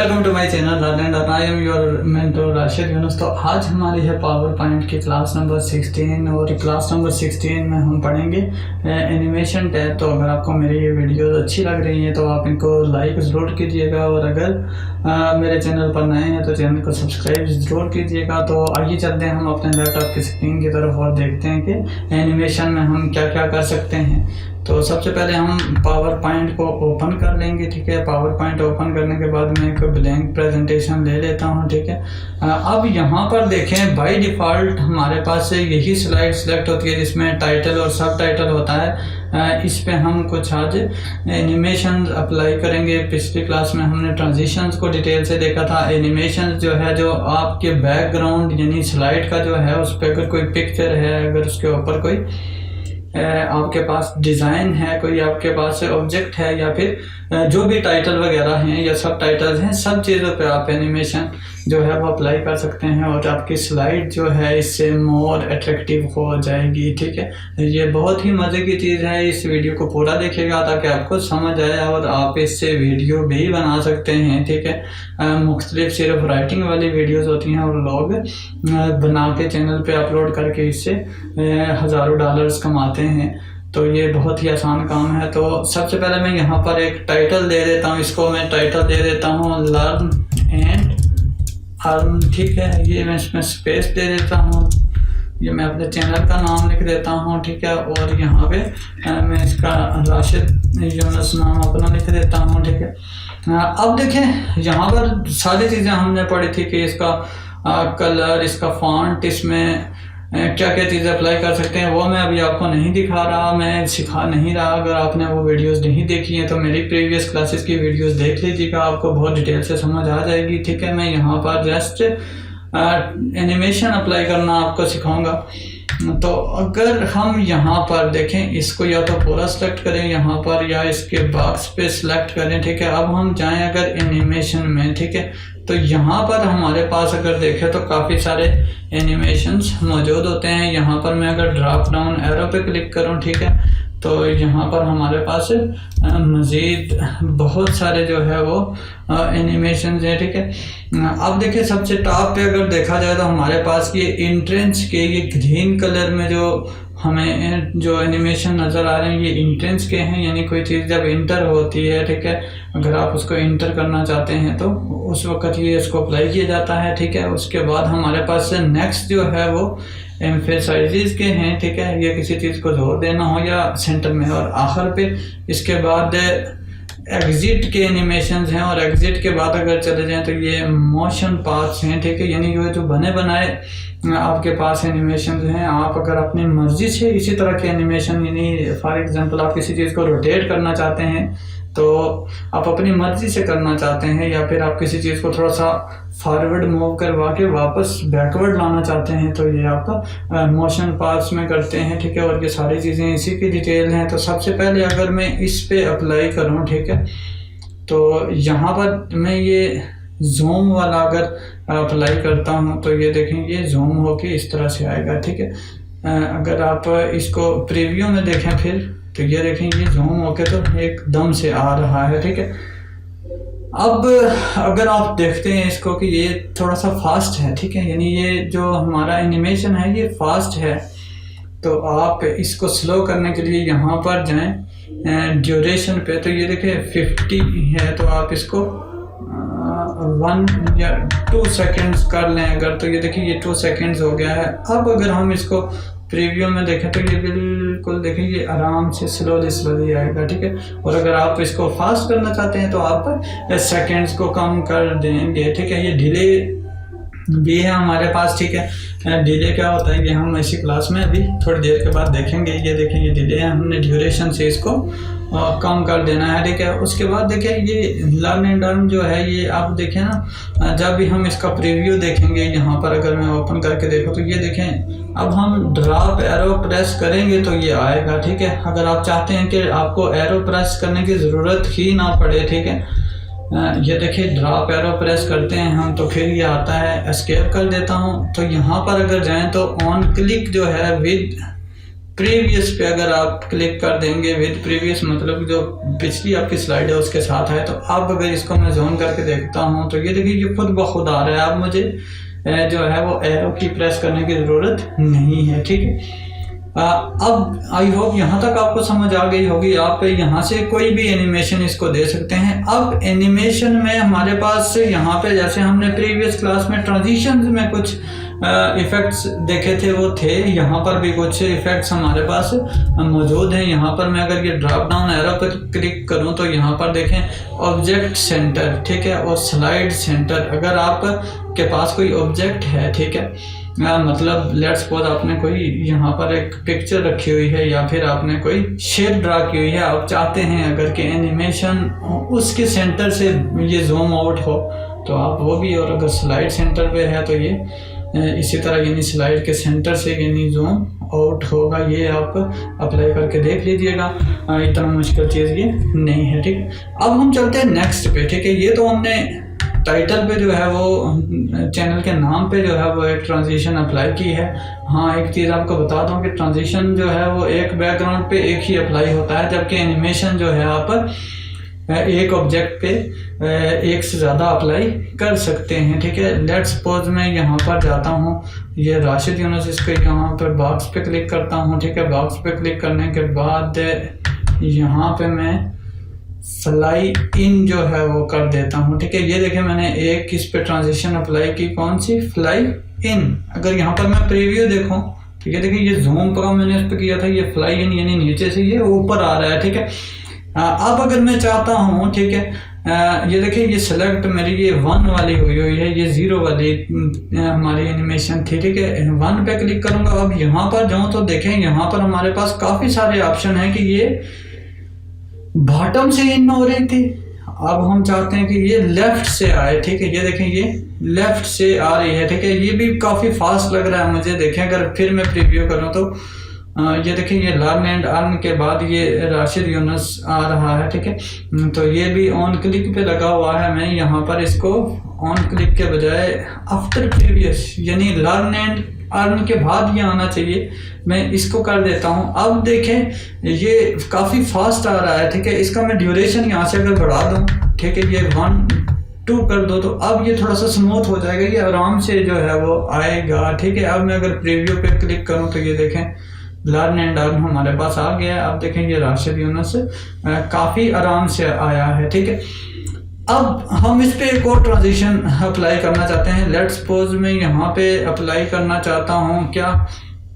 Welcome to my channel and I am your mentor Rashid Yunus. तो आज हमारी है पावर पॉइंट की क्लास नंबर 16 और क्लास नंबर 16 में हम पढ़ेंगे एनिमेशन टैब। तो अगर आपको मेरी ये वीडियोस अच्छी लग रही हैं तो आप इनको लाइक ज़रूर कीजिएगा और अगर मेरे चैनल पर नए हैं तो चैनल को सब्सक्राइब ज़रूर कीजिएगा। तो आइए चलते हैं हम अपने लैपटॉप की स्क्रीन की तरफ और देखते हैं कि एनिमेशन में हम क्या क्या कर सकते हैं। तो सबसे पहले हम पावर पॉइंट को ओपन कर लेंगे, ठीक है। पावर पॉइंट ओपन करने के बाद मैं एक ब्लैंक प्रेजेंटेशन ले लेता हूं, ठीक है। अब यहाँ पर देखें बाय डिफ़ॉल्ट हमारे पास से यही स्लाइड सिलेक्ट होती है जिसमें टाइटल और सब टाइटल होता है। इस पे हम कुछ आज एनिमेशन अप्लाई करेंगे। पिछली क्लास में हमने ट्रांजिशंस को डिटेल से देखा था। एनिमेशन जो है जो आपके बैकग्राउंड यानी स्लाइड का जो है उस पर अगर कोई पिक्चर है, अगर उसके ऊपर कोई आपके पास डिज़ाइन है, कोई आपके पास ऑब्जेक्ट है या फिर जो भी टाइटल वगैरह हैं या सब टाइटल्स हैं, सब चीज़ों पे आप एनिमेशन जो है वो अप्लाई कर सकते हैं और आपकी स्लाइड जो है इससे मोर अट्रैक्टिव हो जाएगी, ठीक है। ये बहुत ही मज़े की चीज़ है। इस वीडियो को पूरा देखिएगा ताकि आपको समझ आए और आप इससे वीडियो भी बना सकते हैं, ठीक है। मुख्तलिफ सिर्फ राइटिंग वाली वीडियोज़ होती हैं और लोग बना के चैनल पे अपलोड करके इससे हज़ारों डॉलर्स कमाते हैं। तो ये बहुत ही आसान काम है। तो सबसे पहले मैं यहाँ पर एक टाइटल दे देता हूँ, इसको मैं टाइटल दे देता हूँ लर्न एंड अर्न, ठीक है। ये मैं इसमें स्पेस दे देता हूँ, ये मैं अपने चैनल का नाम लिख देता हूँ, ठीक है। और यहाँ पे मैं इसका राशिद यूनुस नाम अपना लिख देता हूँ, ठीक है। अब देखें यहाँ पर सारी चीज़ें हमने पढ़ी थी कि इसका कलर, इसका फॉन्ट, इसमें क्या क्या चीज़ें अप्लाई कर सकते हैं, वो मैं अभी आपको नहीं दिखा रहा, मैं सिखा नहीं रहा। अगर आपने वो वीडियोस नहीं देखी हैं तो मेरी प्रीवियस क्लासेस की वीडियोस देख लीजिएगा, आपको बहुत डिटेल से समझ आ जाएगी, ठीक है। मैं यहाँ पर जस्ट एनिमेशन अप्लाई करना आपको सिखाऊंगा। तो अगर हम यहाँ पर देखें, इसको या तो पूरा सेलेक्ट करें यहाँ पर या इसके बॉक्स पे सिलेक्ट करें, ठीक है। अब हम जाएं अगर एनिमेशन में, ठीक है, तो यहाँ पर हमारे पास अगर देखें तो काफ़ी सारे एनिमेशंस मौजूद होते हैं। यहाँ पर मैं अगर ड्रॉप डाउन एरो पे क्लिक करूँ, ठीक है, तो यहाँ पर हमारे पास मज़ीद बहुत सारे जो है वो एनिमेशन हैं, ठीक है। अब देखिए सबसे टॉप पे अगर देखा जाए तो हमारे पास ये एंट्रेंस के ये ग्रीन कलर में जो हमें जो एनिमेशन नज़र आ रहे हैं ये एंट्रेंस के हैं, यानी कोई चीज़ जब इंटर होती है, ठीक है, अगर आप उसको इंटर करना चाहते हैं तो उस वक्त ये इसको अप्लाई किया जाता है, ठीक है। उसके बाद हमारे पास से नेक्स्ट जो है वो एम्फेसाइजेस के हैं, ठीक है, ये किसी चीज़ को जोर देना हो या सेंटर में। और आखिर पे इसके बाद एग्जिट के एनिमेशन हैं और एग्जिट के बाद अगर चले जाएं तो ये मोशन पाथ्स हैं, ठीक है, यानी ये जो बने बनाए आपके पास एनिमेशन हैं, आप अगर अपनी मर्जी से इसी तरह के एनिमेशन, यानी फॉर एग्जांपल आप किसी चीज़ को रोटेट करना चाहते हैं तो आप अपनी मर्जी से करना चाहते हैं, या फिर आप किसी चीज़ को थोड़ा सा फॉरवर्ड मूव करवा के वापस बैकवर्ड लाना चाहते हैं तो ये आपका मोशन पाथ्स में करते हैं, ठीक है। और ये सारी चीज़ें इसी की डिटेल हैं। तो सबसे पहले अगर मैं इस पे अप्लाई करूं, ठीक है, तो यहाँ पर मैं ये जूम वाला अगर अप्लाई करता हूँ तो ये देखें ये जूम होके इस तरह से आएगा, ठीक है। अगर आप इसको प्रीव्यू में देखें फिर तो ये देखें ये जूम होके तो एकदम से आ रहा है, ठीक है। अब अगर आप देखते हैं इसको कि ये थोड़ा सा फास्ट है, ठीक है, यानी ये जो हमारा एनिमेशन है ये फास्ट है, तो आप इसको स्लो करने के लिए यहाँ पर जाएं ड्यूरेशन पे, तो ये देखिए 50 है, तो आप इसको 1 या 2 सेकेंड्स कर लें अगर, तो ये देखिए ये 2 सेकेंड्स हो गया है। अब अगर हम इसको प्रीव्यू में देखें तो ये बिल्कुल देखिए ये आराम से स्लोली आएगा, ठीक है। और अगर आप इसको फास्ट करना चाहते हैं तो आप सेकेंड्स को कम कर देंगे, ठीक है। ये डिले भी है हमारे पास, ठीक है। डिले क्या होता है ये हम इसी क्लास में अभी थोड़ी देर के बाद देखेंगे। ये देखें ये डिले है, हमने ड्यूरेशन से इसको कम कर देना है, ठीक है। उसके बाद देखिए ये लर्न एंड अर्न जो है ये आप देखें ना, जब भी हम इसका प्रीव्यू देखेंगे यहाँ पर अगर मैं ओपन करके देखूँ तो ये देखें अब हम ड्रॉप एरो प्रेस करेंगे तो ये आएगा, ठीक है। अगर आप चाहते हैं कि आपको एरो प्रेस करने की ज़रूरत ही ना पड़े, ठीक है, ये देखिए ड्रॉप एरो प्रेस करते हैं हम तो फिर ये आता है, एस्केप कर देता हूँ। तो यहाँ पर अगर जाएं तो ऑन क्लिक जो है विद प्रीवियस पे अगर आप क्लिक कर देंगे, विद प्रीवियस मतलब जो पिछली आपकी स्लाइड है उसके साथ है, तो अब अगर इसको मैं जूम करके देखता हूँ तो ये देखिए ये खुद ब खुद आ रहा है। अब मुझे जो है वो एरो की प्रेस करने की ज़रूरत नहीं है, ठीक है। अब आई होप यहाँ तक आपको समझ आ गई होगी। आप यहाँ से कोई भी एनिमेशन इसको दे सकते हैं। अब एनिमेशन में हमारे पास यहाँ पे जैसे हमने प्रीवियस क्लास में ट्रांजिशंस में कुछ इफ़ेक्ट्स देखे थे वो थे, यहाँ पर भी कुछ इफ़ेक्ट्स हमारे पास मौजूद हैं। यहाँ पर मैं अगर ये ड्रॉप डाउन एरो पर क्लिक करूँ तो यहाँ पर देखें ऑब्जेक्ट सेंटर, ठीक है, और स्लाइड सेंटर। अगर आप के पास कोई ऑब्जेक्ट है, ठीक है, मतलब लेट्स सपोज आपने कोई यहाँ पर एक पिक्चर रखी हुई है या फिर आपने कोई शेप ड्रा की हुई है, आप चाहते हैं अगर कि एनिमेशन उसके सेंटर से ये जूम आउट हो तो आप वो भी, और अगर स्लाइड सेंटर पे है तो ये इसी तरह यानी स्लाइड के सेंटर से यानी जूम आउट होगा। ये आप अप्लाई करके देख लीजिएगा, इतना मुश्किल चीज़ ये नहीं है, ठीक। अब हम चलते हैं नेक्स्ट पे, ठीक है। ये तो हमने टाइटल पे जो है वो चैनल के नाम पे जो है वो एक ट्रांजिशन अप्लाई की है। हाँ, एक चीज़ आपको बता दूं कि ट्रांजिशन जो है वो एक बैकग्राउंड पे एक ही अप्लाई होता है, जबकि एनिमेशन जो है आप एक ऑब्जेक्ट पे एक से ज़्यादा अप्लाई कर सकते हैं, ठीक है। लेट्स सपोज मैं यहाँ पर जाता हूँ, ये राशिद यूनुस, इसके यहाँ पर बॉक्स पे क्लिक करता हूँ, ठीक है। बॉक्स पे क्लिक करने के बाद यहाँ पे मैं फ्लाई इन जो है वो कर देता हूँ, ठीक है। ये देखें मैंने एक इस पे ट्रांजिशन अप्लाई की, कौन सी, फ्लाई इन। अगर यहाँ पर मैं प्रीव्यू देखूँ तो ये देखिए ये जूम का मैंने इस पे किया था, ये फ्लाई इन यानी नीचे से ये ऊपर आ रहा है, ठीक है। अब अगर मैं चाहता हूँ, ठीक है, ये देखिए ये सिलेक्ट मेरी ये 1 वाली हुई है, ये 0 वाली हमारी एनिमेशन थी, ठीक है। 1 पे क्लिक करूँगा, अब यहाँ पर जाऊँ तो देखें यहाँ पर हमारे पास काफ़ी सारे ऑप्शन हैं कि ये बॉटम से इन हो रही थी, अब हम चाहते हैं कि ये लेफ्ट से आए, ठीक है। ये देखें ये लेफ्ट से आ रही है, ठीक है। ये भी काफ़ी फास्ट लग रहा है मुझे। देखें अगर फिर मैं प्रीव्यू करूँ तो ये देखिए ये लर्न एंड अर्न के बाद ये राशिद यूनुस आ रहा है, ठीक है। तो ये भी ऑन क्लिक पे लगा हुआ है। मैं यहाँ पर इसको ऑन क्लिक के बजाय आफ्टर प्रीवियस यानी लर्न एंड अर्न के बाद ये आना चाहिए, मैं इसको कर देता हूँ। अब देखें ये काफ़ी फास्ट आ रहा है, ठीक है। इसका मैं ड्यूरेशन यहाँ से अगर बढ़ा दूँ, ठीक है, ये 1-2 कर दो तो अब ये थोड़ा सा स्मूथ हो जाएगा, ये आराम से जो है वो आएगा, ठीक है। अब मैं अगर प्रीव्यू पे क्लिक करूँ तो ये देखें लर्न एंड अर्न हमारे पास आ गया है। अब देखें ये राशिद यूनुस काफ़ी आराम से आया है, ठीक है। अब हम इस पे एक और ट्रांजिशन अप्लाई करना चाहते हैं। लेट्स सपोज मैं यहाँ पे अप्लाई करना चाहता हूँ क्या,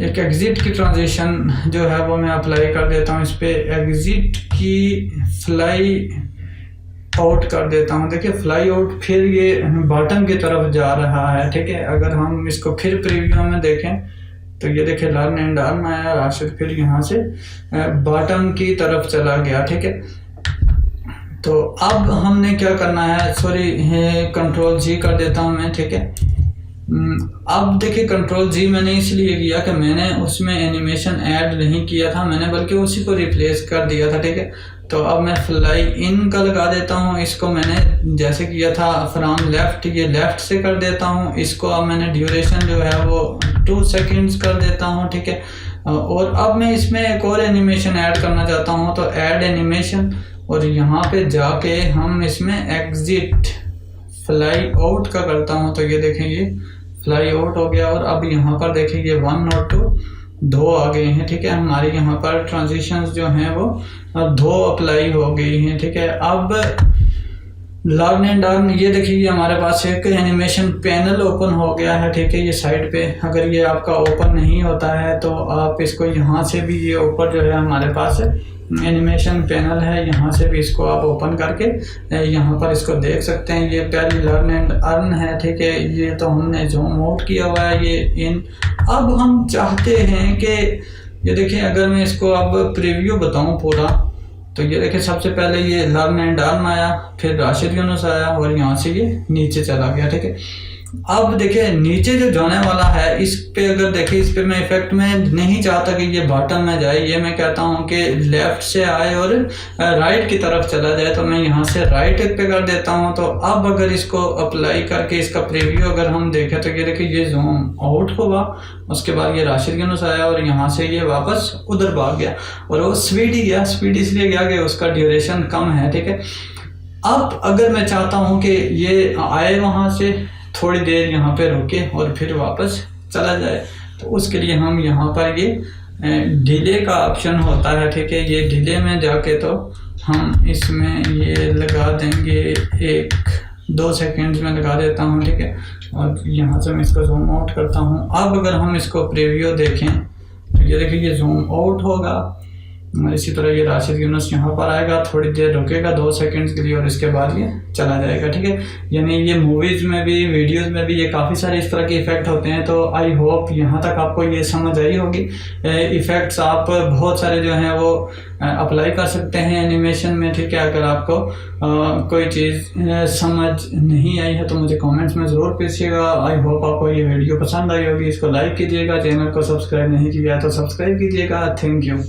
एक एग्जिट की ट्रांजिशन जो है वो मैं अप्लाई कर देता हूँ। इस पे एग्जिट की फ्लाई आउट कर देता हूँ। देखिए फ्लाई आउट फिर ये बॉटम की तरफ जा रहा है, ठीक है। अगर हम इसको फिर प्रीव्यू में देखें तो ये देखिए लर्न एंड अर्न आया, राशिद फिर यहाँ से बॉटम की तरफ चला गया, ठीक है। तो अब हमने क्या करना है, सॉरी कंट्रोल जी कर देता हूँ मैं, ठीक है। अब देखिए कंट्रोल जी मैंने इसलिए किया कि मैंने उसमें एनिमेशन ऐड नहीं किया था मैंने, बल्कि उसी को रिप्लेस कर दिया था, ठीक है। तो अब मैं फ्लाई इन का लगा देता हूँ, इसको मैंने जैसे किया था फ्रॉम लेफ्ट, ये लेफ्ट से कर देता हूँ। इसको अब मैंने ड्यूरेशन जो है वो 2 सेकेंड्स कर देता हूँ, ठीक है। और अब मैं इसमें एक और एनिमेशन ऐड करना चाहता हूँ, तो ऐड एनिमेशन, और यहाँ पे जाके हम इसमें एग्जिट फ्लाई आउट का करता हूँ। तो ये देखें ये फ्लाई आउट हो गया, और अब यहाँ पर देखें ये 1 और 2 आ गए हैं, ठीक है। हमारे यहाँ पर ट्रांजिशंस जो हैं वो 2 अप्लाई हो गई हैं, ठीक है। अब लर्न एंड अर्न, ये देखिए ये हमारे पास एक एनिमेशन पैनल ओपन हो गया है, ठीक है। ये साइड पे अगर ये आपका ओपन नहीं होता है तो आप इसको यहाँ से भी, ये ऊपर जो है हमारे पास एनिमेशन पैनल है, यहाँ से भी इसको आप ओपन करके यहाँ पर इसको देख सकते हैं। ये पहली लर्न एंड अर्न है, ठीक है। ये तो हमने जूम आउट किया हुआ है, ये इन। अब हम चाहते हैं कि ये देखिए अगर मैं इसको अब प्रीव्यू बताऊँ पूरा, तो ये देखिए सबसे पहले ये लर्न एंड अर्न आया, फिर राशिद यूनुस आया, और यहाँ से ये नीचे चला गया, ठीक है। अब देखिए नीचे जो जाने वाला है इस पे अगर देखिए इस पे मैं इफेक्ट में नहीं चाहता कि ये बॉटम में जाए, ये मैं कहता हूँ कि लेफ्ट से आए और राइट की तरफ चला जाए, तो मैं यहाँ से राइट पे कर देता हूँ। तो अब अगर इसको अप्लाई करके इसका प्रीव्यू अगर हम देखें तो ये देखिए ये जूम आउट होगा, उसके बाद ये राशिद यूनुस आया और यहाँ से ये वापस उधर भाग गया और वो स्पीड ही गया। स्पीड इसलिए गया कि उसका ड्यूरेशन कम है, ठीक है। अब अगर मैं चाहता हूँ कि ये आए वहाँ से थोड़ी देर यहाँ पे रुके और फिर वापस चला जाए, तो उसके लिए हम यहाँ पर ये डिले का ऑप्शन होता है, ठीक है। ये डिले में जाके तो हम इसमें ये लगा देंगे 1-2 सेकेंड्स में लगा देता हूँ, ठीक है। और यहाँ से मैं इसको जूम आउट करता हूँ। अब अगर हम इसको प्रीव्यू देखें तो ये देखिए ये जूम आउट होगा और इसी तरह ये राशिद यूनुस यहाँ पर आएगा, थोड़ी देर रुकेगा 2 सेकंड्स के लिए और इसके बाद ये चला जाएगा, ठीक है। यानी ये मूवीज़ में भी वीडियोस में भी ये काफ़ी सारे इस तरह के इफ़ेक्ट होते हैं। तो आई होप यहाँ तक आपको ये समझ आई होगी। इफ़ेक्ट्स आप बहुत सारे जो हैं वो अप्लाई कर सकते हैं एनिमेशन में, ठीक है। अगर आपको कोई चीज़ समझ नहीं आई है तो मुझे कमेंट्स में ज़रूर पूछिएगा। आई होप आपको ये वीडियो पसंद आई होगी। इसको लाइक कीजिएगा, चैनल को सब्सक्राइब नहीं किया तो सब्सक्राइब कीजिएगा। Thank you.